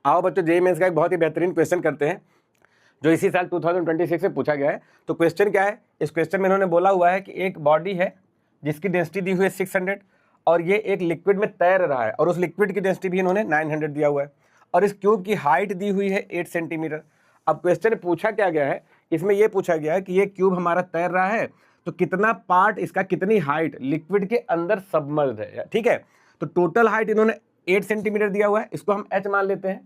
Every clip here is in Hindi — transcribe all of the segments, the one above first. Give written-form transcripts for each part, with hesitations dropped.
आओ बच्चों, जेईई मेंस का एक बहुत ही बेहतरीन क्वेश्चन करते हैं जो इसी साल 2026 में पूछा गया है। तो क्वेश्चन क्या है, इस क्वेश्चन में इन्होंने बोला हुआ है कि एक बॉडी है जिसकी डेंसिटी दी हुई है 600 और ये एक लिक्विड में तैर रहा है और उस लिक्विड की डेंसिटी भी इन्होंने 900 दिया हुआ है और इस क्यूब की हाइट दी हुई है 8 सेंटीमीटर। अब क्वेश्चन पूछा क्या गया है, इसमें यह पूछा गया है कि ये क्यूब हमारा तैर रहा है तो कितना पार्ट इसका, कितनी हाइट लिक्विड के अंदर सबमर्ज्ड है, ठीक है। तो टोटल हाइट इन्होंने 8 सेंटीमीटर दिया हुआ है, इसको हम h मान लेते हैं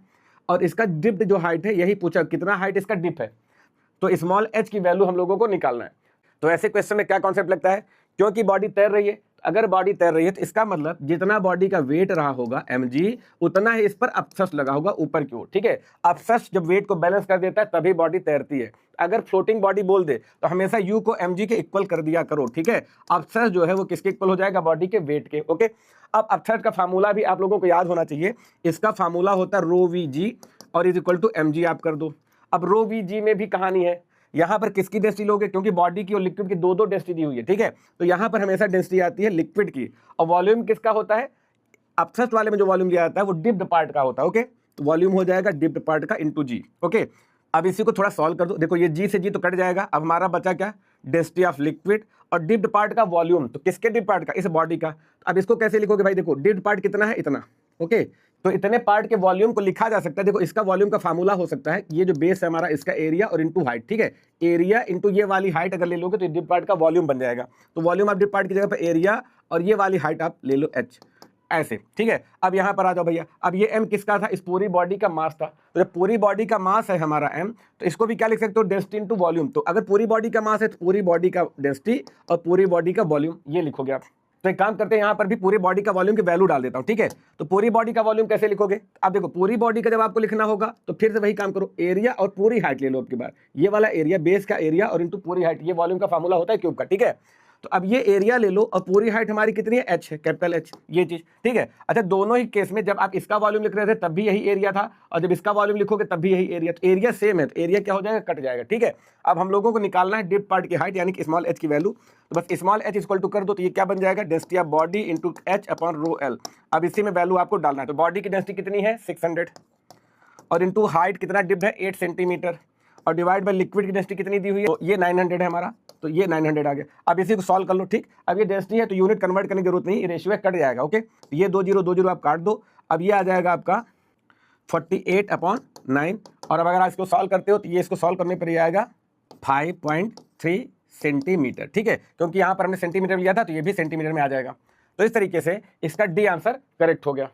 और इसका डिप्ड जो हाइट है यही पूछा, कितना हाइट इसका डिप है, तो स्मॉल h की वैल्यू हम लोगों को निकालना है। तो ऐसे क्वेश्चन में क्या कॉन्सेप्ट लगता है, क्योंकि बॉडी तैर रही है, अगर बॉडी तैर रही है तो इसका मतलब जितना बॉडी का वेट रहा होगा mg उतना ही इस पर अपसस लगा होगा ऊपर की ओर, ठीक है। अपसस जब वेट को बैलेंस कर देता है तभी बॉडी तैरती है। अगर फ्लोटिंग बॉडी बोल दे तो हमेशा u को mg के इक्वल कर दिया करो, ठीक है। अपसस जो है वो किसके इक्वल हो जाएगा, बॉडी के वेट के, ओके। अब अपसस का फार्मूला भी आप लोगों को याद होना चाहिए, इसका फार्मूला होता है रो वी जी और इज इक्वल टू mg आप कर दो। अब रो वी जी में भी कहानी है, यहाँ पर किसकी डेंसिटी लोगे, क्योंकि बॉडी की और लिक्विड की दो डेंसिटी दी हुई है, ठीक है। तो यहाँ पर हमेशा डेंसिटी आती है लिक्विड की और वॉल्यूम किसका होता है, अपसस वाले में जो वॉल्यूम दिया जाता है वो डिप्ड पार्ट का होता है, ओके। तो वॉल्यूम हो जाएगा डिप्ड पार्ट का इंटू जी, ओके। अब इसी को थोड़ा सॉल्व कर दो, देखो ये जी से जी तो कट जाएगा, अब हमारा बचा क्या, डेंसिटी ऑफ लिक्विड और डिप्ड पार्ट का वॉल्यूम, तो किसके डिप्ड पार्ट का, इस बॉडी का। अब इसको कैसे लिखोगे भाई, देखो डिप्ड पार्ट कितना है, इतना, ओके। तो इतने पार्ट के वॉल्यूम को लिखा जा सकता है, देखो इसका वॉल्यूम का फार्मूला हो सकता है, ये जो बेस है हमारा इसका एरिया और इनटू हाइट, ठीक है। एरिया इनटू ये वाली हाइट अगर ले लोगे तो डिप पार्ट का वॉल्यूम बन जाएगा। तो वॉल्यूम आप डिप पार्ट की जगह पर एरिया और ये वाली हाइट आप ले लो h, ऐसे, ठीक है। अब यहाँ पर आ जाओ भैया, अब ये m किसका था, इस पूरी बॉडी का मास था। तो जब पूरी बॉडी का मास है हमारा m, तो इसको भी क्या लिख सकते हो, डेंसिटी इनटू वॉल्यूम। तो अगर पूरी बॉडी का मास है तो पूरी बॉडी का डेंसिटी और पूरी बॉडी का वॉल्यूम, ये लिखोगे आप। तो एक काम करते हैं, यहाँ पर भी पूरी बॉडी का वॉल्यूम की वैल्यू डाल देता हूँ, ठीक है। तो पूरी बॉडी का वॉल्यूम कैसे लिखोगे, अब देखो पूरी बॉडी का जब आपको लिखना होगा तो फिर से वही काम करो, एरिया और पूरी हाइट ले लो अब की बार, ये वाला एरिया, बेस का एरिया और इनटू पूरी हाइट, ये वॉल्यूम का फार्मूला होता है क्यूब का, ठीक है। तो अब ये एरिया ले लो और पूरी हाइट हमारी कितनी है, h है, कैपिटल H, ये चीज, ठीक है। अच्छा, दोनों ही केस में जब आप इसका वॉल्यूम लिख रहे थे तब भी यही एरिया था और जब इसका वॉल्यूम लिखोगे तब भी यही एरिया, तो एरिया सेम है, तो एरिया क्या हो जाएगा, कट जाएगा, ठीक है। अब हम लोगों को निकालना है डिप पार्ट की हाइट यानी कि स्मॉल h की वैल्यू, तो बस स्मॉल h इक्वल टू कर दो, तो ये क्या बन जाएगा, density of body into h upon rho l। अब इसी में वैल्यू आपको डालना है, तो बॉडी की डेंसिटी कितनी है 600 और इंटू हाइट कितना डिप है 8 सेंटीमीटर और डिवाइड बाय लिक्विड की डेंसिटी कितनी दी हुई है, तो ये 900 है हमारा, तो ये 900 आ गया। अब इसी को सॉल्व कर लो, ठीक। अब ये डेंसिटी है तो यूनिट कन्वर्ट करने की जरूरत नहीं, रेशियो कट जाएगा, ओके। ये 2 0 आप काट दो, अब ये आ जाएगा आपका 48/9 और अब अगर इसको सॉल्व करते हो तो ये इसको सॉल्व करने पर ये आएगा 5.3 सेंटीमीटर, ठीक है। क्योंकि यहाँ पर हमने सेंटीमीटर लिया था तो ये भी सेंटीमीटर में आ जाएगा। तो इस तरीके से इसका डी आंसर करेक्ट हो गया।